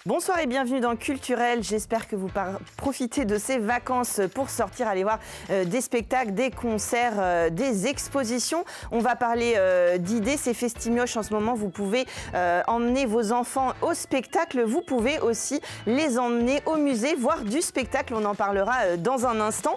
Bonsoir et bienvenue dans Culturel. J'espère que vous profitez de ces vacances pour sortir, aller voir des spectacles, des concerts, des expositions. On va parler d'idées, c'est Festimioche en ce moment. Vous pouvez emmener vos enfants au spectacle. Vous pouvez aussi les emmener au musée, voir du spectacle. On en parlera dans un instant.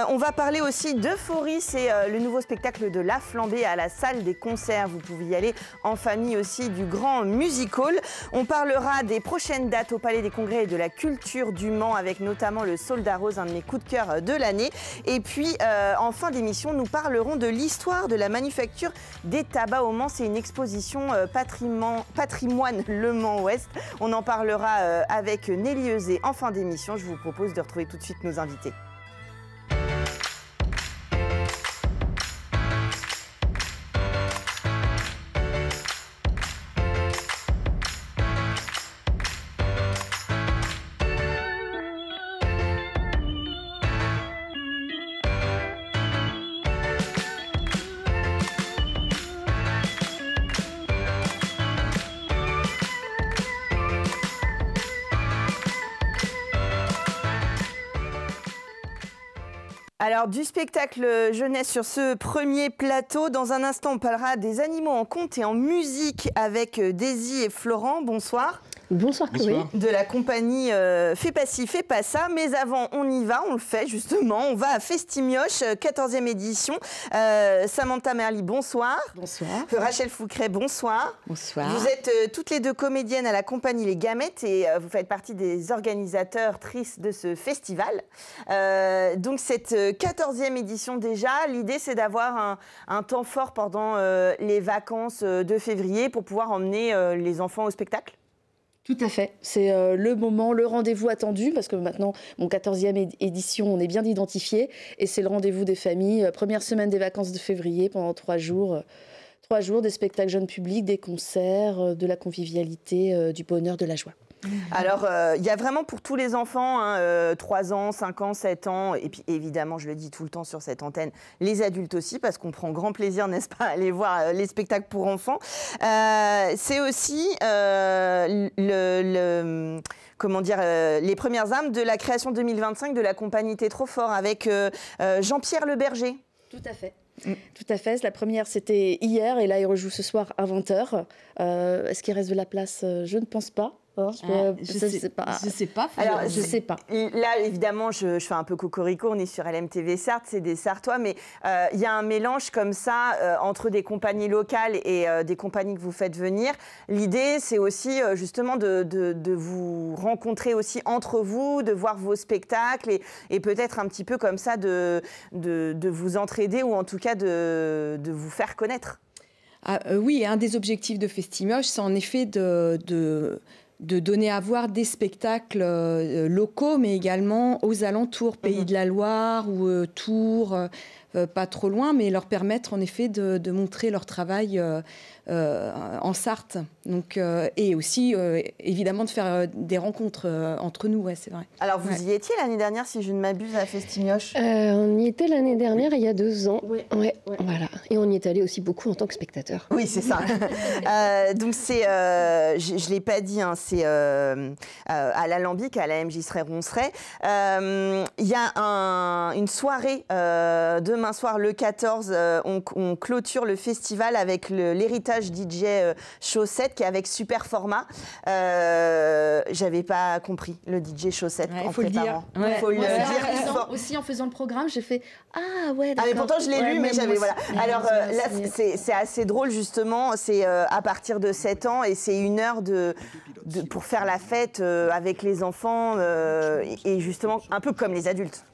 On va parler aussi d'Euphorie. C'est le nouveau spectacle de La Flambée à la salle des concerts. Vous pouvez y aller en famille aussi, du grand music hall. On parlera des prochaines dates au Palais des Congrès et de la culture du Mans, avec notamment le Soldat Rose, un de mes coups de cœur de l'année. Et puis, en fin d'émission, nous parlerons de l'histoire de la manufacture des tabacs au Mans. C'est une exposition patrimoine Le Mans Ouest. On en parlera avec Nelly Euzé en fin d'émission. Je vous propose de retrouver tout de suite nos invités. Alors, du spectacle jeunesse sur ce premier plateau. Dans un instant, on parlera des animaux en conte et en musique avec Daisy et Florent. Bonsoir. Bonsoir Chloé. De la compagnie Fais pas ci, fais pas ça. Mais avant, on y va, on le fait justement. On va à Festimioche, 14e édition. Samantha Merly, bonsoir. Bonsoir. Rachel Foucret, bonsoir. Bonsoir. Vous êtes toutes les deux comédiennes à la compagnie Les Gamètes et vous faites partie des organisatrices de ce festival. Donc cette 14e édition déjà, l'idée c'est d'avoir un temps fort pendant les vacances de février pour pouvoir emmener les enfants au spectacle. Tout à fait. C'est le moment, le rendez-vous attendu, parce que maintenant, mon 14e édition, on est bien identifié, et c'est le rendez-vous des familles. Première semaine des vacances de février, pendant 3 jours. 3 jours, des spectacles jeunes publics, des concerts, de la convivialité, du bonheur, de la joie. Alors, il y a vraiment pour tous les enfants, 3 ans, 5 ans, 7 ans, et puis évidemment, je le dis tout le temps sur cette antenne, les adultes aussi, parce qu'on prend grand plaisir, n'est-ce pas, à aller voir les spectacles pour enfants. C'est aussi les premières armes de la création 2025 de la compagnie T'es trop fort avec Jean-Pierre Le Berger. Tout à fait. Tout à fait. La première, c'était hier, et là, il rejoue ce soir à 20h. Est-ce qu'il reste de la place? Je ne pense pas. Je sais pas. Alors, je sais pas. Là, évidemment, je fais un peu cocorico, on est sur LMTV Sarthe, c'est des Sartois, mais il y a un mélange comme ça entre des compagnies locales et des compagnies que vous faites venir. L'idée, c'est aussi justement de vous rencontrer aussi entre vous, de voir vos spectacles et peut-être un petit peu comme ça de vous entraider ou en tout cas de vous faire connaître. Oui, un des objectifs de Festimioche, c'est en effet de donner à voir des spectacles locaux, mais également aux alentours, Pays de la Loire ou Tours, pas trop loin, mais leur permettre en effet de montrer leur travail en Sarthe. Donc, et aussi, évidemment, de faire des rencontres entre nous, ouais, c'est vrai. Alors, vous y étiez l'année dernière, si je ne m'abuse, à Festimioche? On y était l'année dernière, il y a 2 ans. Ouais. Voilà. Et on y est allé aussi beaucoup en tant que spectateur. Oui, c'est ça. Donc, c'est, je ne l'ai pas dit, hein, c'est à l'Alambic, à la MJ Seray-Ronceray. Il y a une soirée demain soir, le 14, on clôture le festival avec l'héritage DJ Chaussette qui est avec Super Format. J'avais pas compris le DJ Chaussette en préparant. Il faut le dire. Aussi en faisant le programme, j'ai fait ah ouais d'accord. Ah, mais pourtant je l'ai lu, mais j'avais voilà. Alors là c'est assez drôle justement. C'est à partir de 7 ans et c'est 1 heure pour faire la fête avec les enfants et justement un peu comme les adultes.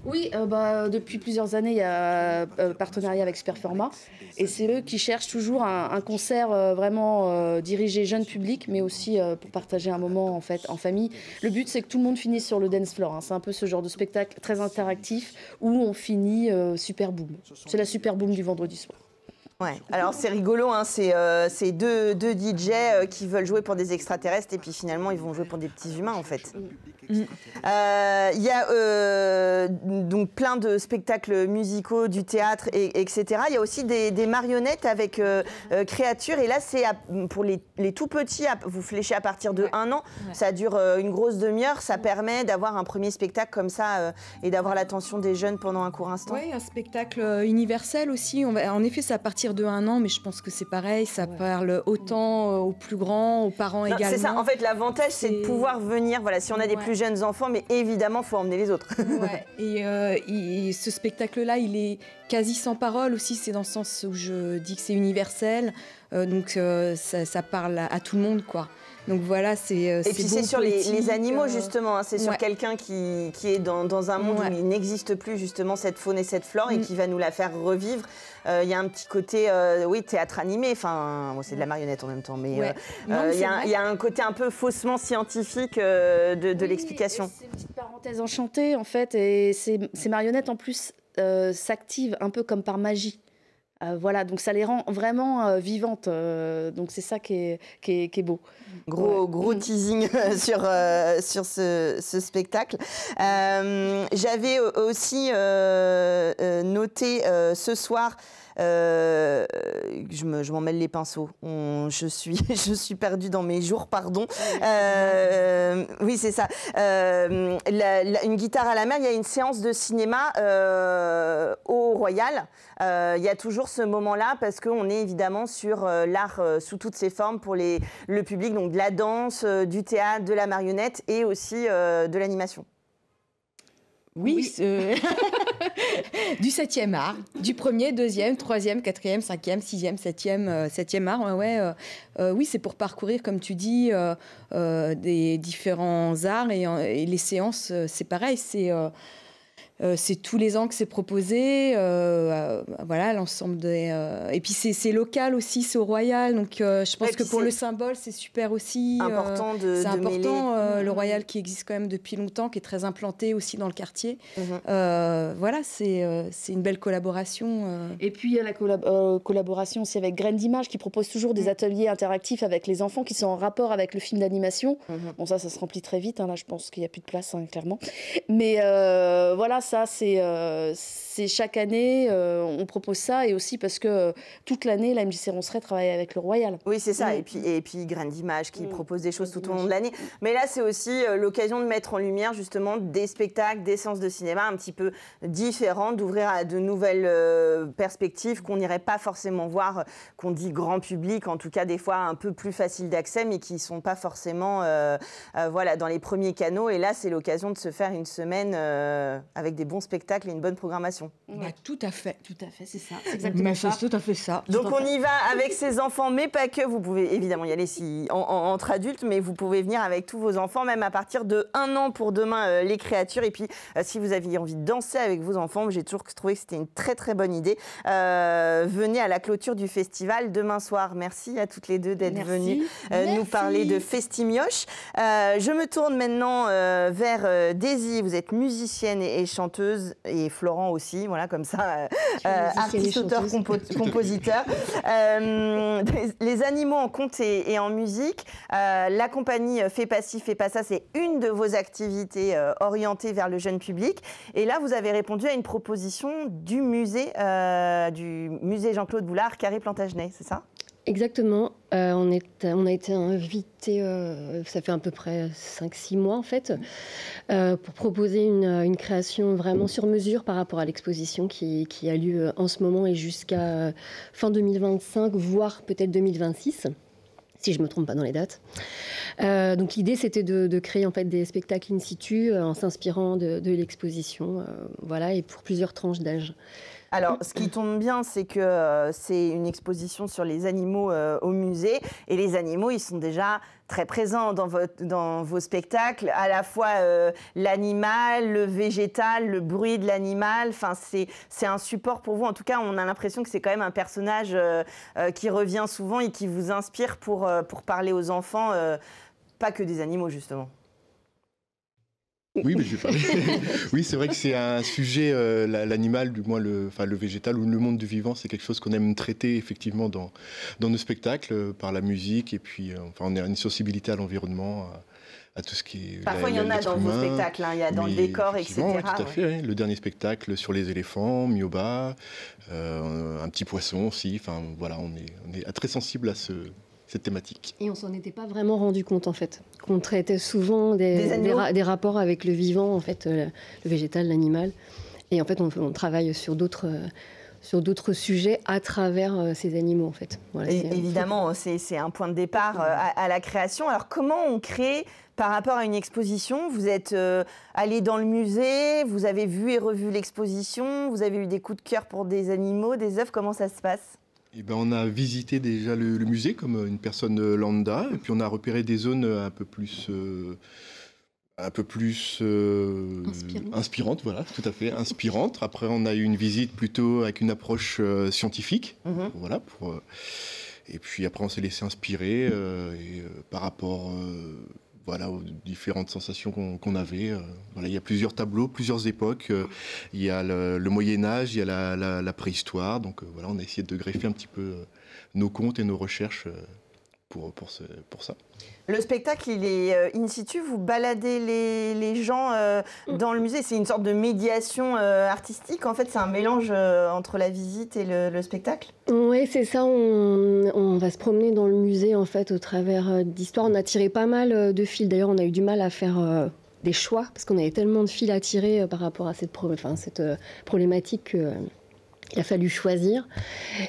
Oui, depuis plusieurs années, il y a partenariat avec Superformat. Et c'est eux qui cherchent toujours un concert vraiment dirigé jeune public, mais aussi pour partager un moment en fait, en famille. Le but, c'est que tout le monde finisse sur le dance floor. Hein. C'est un peu ce genre de spectacle très interactif où on finit super boom. C'est la super boom du vendredi soir. Ouais. Alors c'est rigolo, hein, c'est deux DJ qui veulent jouer pour des extraterrestres et puis finalement ils vont jouer pour des petits humains en fait. Il y a donc plein de spectacles musicaux, du théâtre, etc. Il y a aussi des marionnettes avec créatures et là c'est pour les tout petits, vous fléchez à partir de 1 an, ça dure une grosse demi-heure, ça permet d'avoir un premier spectacle comme ça et d'avoir l'attention des jeunes pendant un court instant. Oui, un spectacle universel aussi, en effet c'est à partir de 1 an, mais je pense que c'est pareil, ça parle autant aux plus grands, aux parents également. C'est ça, en fait l'avantage c'est de pouvoir venir, voilà, si on a des plus jeunes enfants, mais évidemment il faut emmener les autres. Et ce spectacle-là, il est quasi sans parole aussi, c'est dans le sens où je dis que c'est universel, donc ça parle à tout le monde, quoi. Donc voilà, et puis c'est sur les animaux justement, hein, c'est sur quelqu'un qui est dans un monde où il n'existe plus justement cette faune et cette flore et qui va nous la faire revivre. Il y a un petit côté, théâtre animé, enfin bon, c'est de la marionnette en même temps, mais il y a un côté un peu faussement scientifique de l'explication. C'est une petite parenthèse enchantée en fait, et ces marionnettes en plus s'activent un peu comme par magie. Voilà, donc ça les rend vraiment vivantes. Donc c'est ça qui est beau. Gros teasing sur ce spectacle. J'avais aussi noté ce soir. Je m'en mêle les pinceaux. Je suis perdue dans mes jours, pardon. Oui, c'est ça. Une guitare à la mer, il y a une séance de cinéma au Royal. Il y a toujours ce moment-là parce qu'on est évidemment sur l'art sous toutes ses formes pour le public, donc de la danse, du théâtre, de la marionnette et aussi de l'animation. Oui. Du 7e art, du 1er, 2e, 3e, 4e, 5e, 6e, 7e art. Oui, c'est pour parcourir, comme tu dis, des différents arts et les séances, c'est pareil, c'est tous les ans que c'est proposé, voilà, l'ensemble des... Et puis c'est local aussi, c'est au Royal, donc je pense que pour le symbole, c'est super aussi. Important c'est important, mêler. le Royal qui existe quand même depuis longtemps, qui est très implanté aussi dans le quartier. Voilà, c'est une belle collaboration. Et puis il y a la collaboration aussi avec Graines d'Images qui propose toujours des ateliers interactifs avec les enfants qui sont en rapport avec le film d'animation. Bon, ça se remplit très vite, hein, là je pense qu'il n'y a plus de place, hein, clairement. Mais voilà, ça, c'est chaque année, on propose ça, et aussi parce que toute l'année, la MJC Ronceret travaille avec le Royal. Oui, c'est ça. Et puis Graines d'Images qui propose des choses tout au long de l'année. Mais là, c'est aussi l'occasion de mettre en lumière justement des spectacles, des séances de cinéma un petit peu différentes, d'ouvrir à de nouvelles perspectives qu'on n'irait pas forcément voir, qu'on dit grand public, en tout cas des fois un peu plus facile d'accès, mais qui ne sont pas forcément dans les premiers canaux. Et là, c'est l'occasion de se faire une semaine avec des bons spectacles et une bonne programmation. Bah, tout à fait, c'est ça. C'est exactement ça. C'est tout à fait ça. Donc on y va avec ses enfants, mais pas que. Vous pouvez évidemment y aller entre adultes, mais vous pouvez venir avec tous vos enfants, même à partir de 1 an pour demain les créatures. Et puis si vous aviez envie de danser avec vos enfants, j'ai toujours trouvé que c'était une très très bonne idée. Venez à la clôture du festival demain soir. Merci à toutes les deux d'être venues nous parler de Festimioche. Je me tourne maintenant vers Daisy. Vous êtes musicienne et chanteuse, et Florent aussi, voilà, comme ça, artiste, auteur, compositeur. Les animaux en conte et en musique. La compagnie Fais pas ci, fais pas ça, c'est une de vos activités orientées vers le jeune public. Et là, vous avez répondu à une proposition du musée Jean-Claude Boulard, Carré-Plantagenet, c'est ça ? Exactement. On a été invités, ça fait à peu près 5-6 mois en fait, pour proposer une création vraiment sur mesure par rapport à l'exposition qui a lieu en ce moment et jusqu'à fin 2025, voire peut-être 2026. Si je ne me trompe pas dans les dates. Donc l'idée, c'était de créer en fait des spectacles in situ en s'inspirant de l'exposition, voilà, et pour plusieurs tranches d'âge. Alors, ce qui tombe bien, c'est que c'est une exposition sur les animaux au musée. Et les animaux, ils sont déjà très présents dans vos spectacles. À la fois l'animal, le végétal, le bruit de l'animal. Enfin, c'est un support pour vous. En tout cas, on a l'impression que c'est quand même un personnage qui revient souvent et qui vous inspire pour parler aux enfants, pas que des animaux, justement. Oui, mais je vais parler. Oui, c'est vrai que c'est un sujet, l'animal, du moins le végétal ou le monde du vivant, c'est quelque chose qu'on aime traiter effectivement dans nos spectacles, par la musique, et puis on a une sensibilité à l'environnement, à tout ce qui est Parfois, il y en a dans vos spectacles, hein, il y a dans le décor, etc. Oui, tout à fait. Ouais. Le dernier spectacle sur les éléphants, Myoba, un petit poisson aussi. Enfin, voilà, on est très sensible à cette thématique. Et on s'en était pas vraiment rendu compte, en fait. Qu'on traitait souvent des rapports avec le vivant, en fait, le végétal, l'animal. Et en fait, on travaille sur d'autres sujets à travers ces animaux, en fait. Voilà, évidemment, c'est un point de départ à la création. Alors, comment on crée par rapport à une exposition? Vous êtes allé dans le musée, vous avez vu et revu l'exposition, vous avez eu des coups de cœur pour des animaux, des œuvres, comment ça se passe? Eh ben, on a visité déjà le musée comme une personne lambda, et puis on a repéré des zones un peu plus inspirantes, voilà, tout à fait, inspirantes. Après, on a eu une visite plutôt avec une approche scientifique, voilà, et puis après, on s'est laissé inspirer par rapport voilà, aux différentes sensations qu'on avait. Voilà, il y a plusieurs tableaux, plusieurs époques. Il y a le Moyen-Âge, il y a la préhistoire. Donc voilà, on a essayé de greffer un petit peu nos contes et nos recherches pour ça. Le spectacle, il est in situ. Vous baladez les gens dans le musée. C'est une sorte de médiation artistique. En fait, c'est un mélange entre la visite et le spectacle. Oui, c'est ça. On va se promener dans le musée, en fait, au travers d'histoires. On a tiré pas mal de fils. D'ailleurs, on a eu du mal à faire des choix parce qu'on avait tellement de fils à tirer par rapport à cette problématique qu'il a fallu choisir.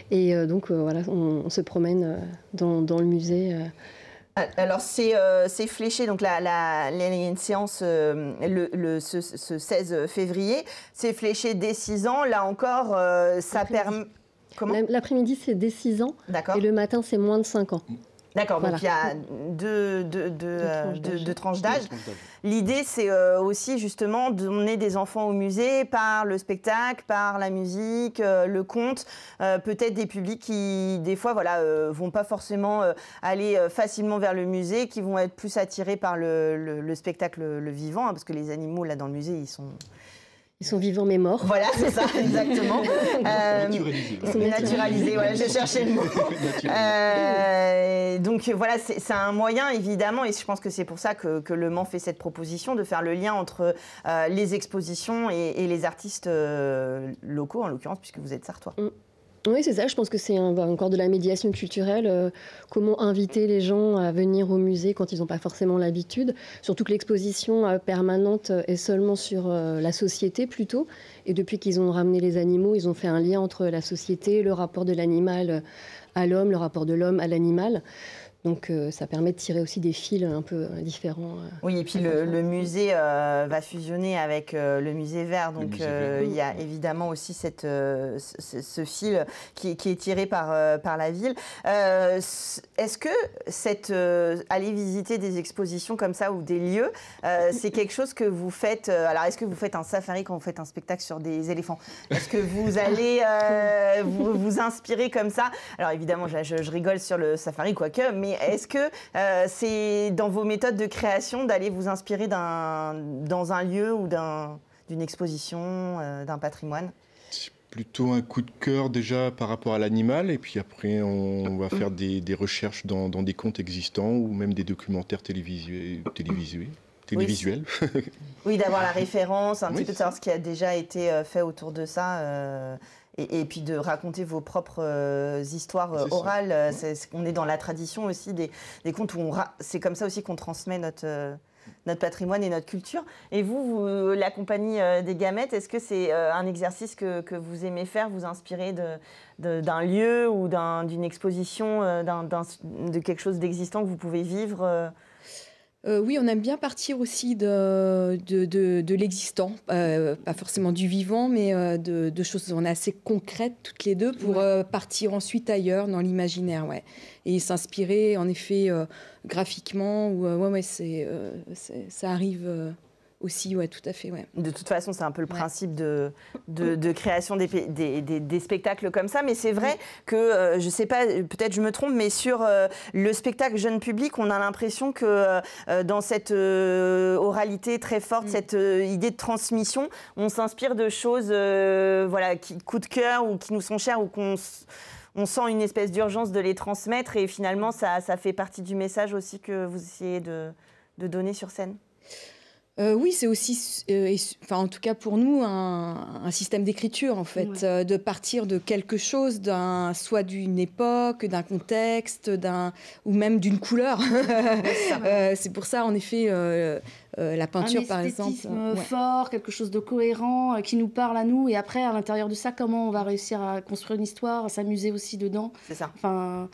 Et donc, voilà, on se promène dans le musée. Alors, c'est fléché, donc il y a une séance ce 16 février. C'est fléché dès 6 ans. Là encore, ça permet... Comment ? L'après-midi, c'est dès 6 ans. D'accord. Et le matin, c'est moins de 5 ans. D'accord, Voilà. donc il y a deux tranches d'âge. L'idée, c'est aussi justement d'emmener des enfants au musée par le spectacle, par la musique, le conte. Peut-être des publics qui, des fois, vont pas forcément aller facilement vers le musée, qui vont être plus attirés par le spectacle le vivant, hein, parce que les animaux, là, dans le musée, Ils sont vivants mais morts. Voilà, c'est ça, exactement. Naturalisés. Ils sont naturalisés, voilà, je cherchais le mot. Donc voilà, c'est un moyen, évidemment, et je pense que c'est pour ça que Le Mans fait cette proposition, de faire le lien entre les expositions et les artistes locaux, en l'occurrence, puisque vous êtes sartois. Oui, c'est ça. Je pense que c'est encore de la médiation culturelle. Comment inviter les gens à venir au musée quand ils n'ont pas forcément l'habitude. Surtout que l'exposition permanente est seulement sur la société plutôt. Et depuis qu'ils ont ramené les animaux, ils ont fait un lien entre la société, le rapport de l'animal à l'homme, le rapport de l'homme à l'animal. Donc ça permet de tirer aussi des fils un peu différents. Oui, et puis le musée va fusionner avec le musée vert. Donc il y a évidemment aussi ce fil qui est tiré par la ville. Est-ce que aller visiter des expositions comme ça ou des lieux, c'est quelque chose que vous faites? Alors est-ce que vous faites un safari quand vous faites un spectacle sur des éléphants? Est-ce que vous allez vous inspirer comme ça? Alors évidemment, je rigole sur le safari, quoique, mais est-ce que c'est dans vos méthodes de création d'aller vous inspirer dans un lieu ou d'une exposition, d'un patrimoine? C'est plutôt un coup de cœur déjà par rapport à l'animal, et puis après on va faire des recherches dans des contes existants ou même des documentaires télévisuels. Oui, d'avoir la référence, un petit peu de savoir ce qui a déjà été fait autour de ça. Et puis de raconter vos propres histoires orales. On est dans la tradition aussi des contes où c'est comme ça aussi qu'on transmet notre patrimoine et notre culture. Et vous la compagnie des Gamètes, est-ce que c'est un exercice que vous aimez faire, vous inspirer d'un lieu ou d'une exposition, de quelque chose d'existant que vous pouvez vivre? Oui, on aime bien partir aussi de l'existant, pas forcément du vivant, mais de choses on est assez concrètes toutes les deux pour partir ensuite ailleurs dans l'imaginaire, ouais. Et s'inspirer en effet graphiquement, ça arrive aussi, ouais, tout à fait, ouais. De toute façon, c'est un peu le principe de création des spectacles comme ça. Mais c'est vrai que, je ne sais pas, peut-être je me trompe, mais sur le spectacle jeune public, on a l'impression que dans cette oralité très forte, cette idée de transmission, on s'inspire de choses qui coup de cœur ou qui nous sont chères ou on sent une espèce d'urgence de les transmettre. Et finalement, ça fait partie du message aussi que vous essayez de donner sur scène. Oui, c'est aussi, en tout cas pour nous, un système d'écriture, en fait, de partir de quelque chose, soit d'une époque, d'un contexte, ou même d'une couleur. C'est pour ça, en effet, la peinture, par exemple. Fort, quelque chose de cohérent, qui nous parle à nous. Et après, à l'intérieur de ça, comment on va réussir à construire une histoire, à s'amuser aussi dedans. C'est ça.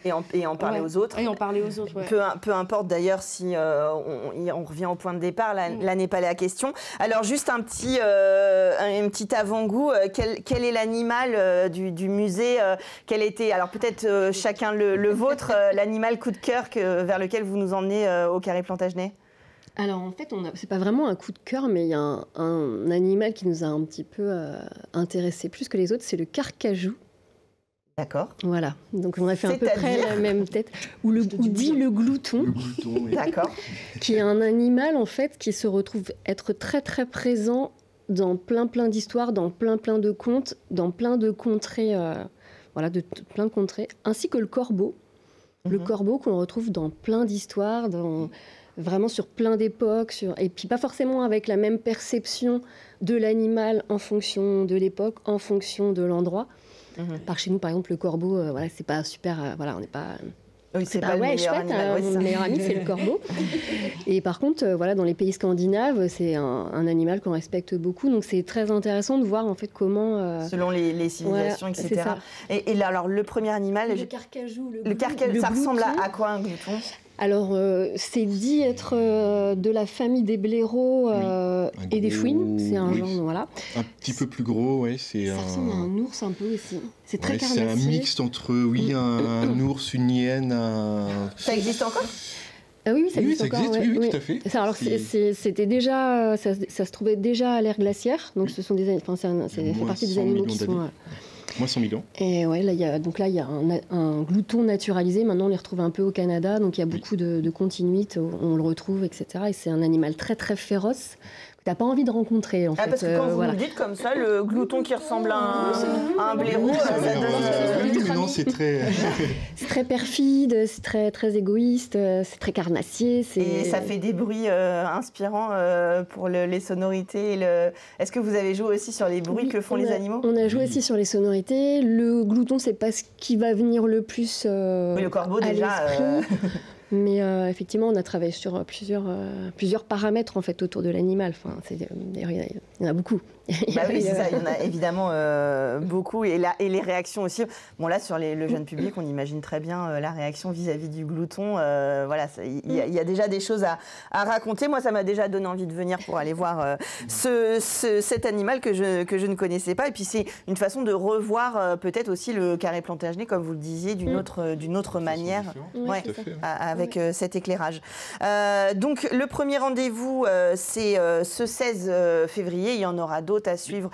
Et en parler aux autres. Et en parler aux autres, peu importe d'ailleurs si on revient au point de départ, là n'est pas la question. Alors juste un petit avant-goût, quel est l'animal du musée, quel était, alors peut-être chacun le vôtre, l'animal coup de cœur vers lequel vous nous emmenez au Carré Plantagenet? Alors en fait, c'est pas vraiment un coup de cœur, mais il y a un animal qui nous a un petit peu intéressé plus que les autres, c'est le carcajou. D'accord. Voilà, donc on a fait à peu près la même tête. Ou le glouton. Le glouton, oui. D'accord. Qui est un animal en fait qui se retrouve être très très présent dans plein d'histoires, dans plein de contes, dans plein de contrées, plein de contrées, ainsi que le corbeau. Le corbeau qu'on retrouve dans plein d'histoires, vraiment sur plein d'époques, et puis pas forcément avec la même perception de l'animal en fonction de l'époque, en fonction de l'endroit. Par chez nous, par exemple, le corbeau, c'est pas super, on n'est pas... Oui, c'est pas le meilleur animal. Mon meilleur ami, c'est le corbeau. Et par contre, dans les pays scandinaves, c'est un animal qu'on respecte beaucoup. Donc, c'est très intéressant de voir en fait comment... selon les civilisations, etc. Et là, alors, le premier animal... Le carcajou. Ça ressemble à quoi, un glouton? Alors, c'est dit être de la famille des blaireaux et des fouines. C'est un genre, voilà. Un petit peu plus gros, Ça ressemble à un ours un peu aussi. C'est très carnassier. C'est un mixte entre, un ours, une hyène, Ça existe encore? Oui, ça existe encore. Oui, tout à fait. Alors, c'était déjà, ça se trouvait déjà à l'ère glaciaire. Donc, ce sont c'est fait partie des animaux qui sont... Moins 100 000 ans. Et ouais, là, il y a un glouton naturalisé. Maintenant, on les retrouve un peu au Canada. Donc, il y a beaucoup de continuité. On le retrouve, etc. Et c'est un animal très, très féroce que tu n'as pas envie de rencontrer, en fait. Parce que quand vous me dites comme ça, le glouton qui ressemble à un blaireau, ça donne... Oui, mais non, c'est très... c'est très perfide, c'est très, très égoïste, c'est très carnassier. Et ça fait des bruits inspirants pour les sonorités. Est-ce que vous avez joué aussi sur les bruits que font les animaux? On a joué aussi sur les sonorités. Le glouton, c'est pas ce qui va venir le plus le corbeau, déjà. Mais effectivement, on a travaillé sur plusieurs paramètres en fait autour de l'animal. Enfin, d'ailleurs, il y en a beaucoup. Bah oui, c'est ça. Il y en a évidemment beaucoup. Et les réactions aussi. Bon, là, sur le jeune public, on imagine très bien la réaction vis-à-vis du glouton. Il y a déjà des choses à raconter. Moi, ça m'a déjà donné envie de venir pour aller voir cet animal que je ne connaissais pas. Et puis, c'est une façon de revoir peut-être aussi le Carré Plantagenet, comme vous le disiez, d'une autre manière. Avec cet éclairage. Donc, le premier rendez-vous, c'est ce 16 février. Il y en aura d'autres à suivre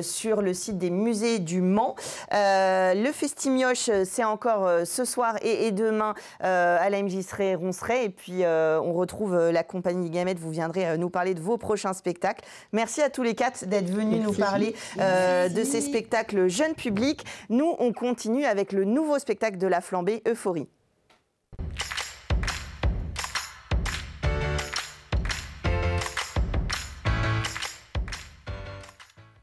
sur le site des musées du Mans. Le Festimioche, c'est encore ce soir et demain à la MJC Ronceret. Et puis, on retrouve la compagnie Gamette. Vous viendrez nous parler de vos prochains spectacles. Merci à tous les quatre d'être venus nous parler de ces spectacles jeunes publics. Nous, on continue avec le nouveau spectacle de La Flambée, Euphorie.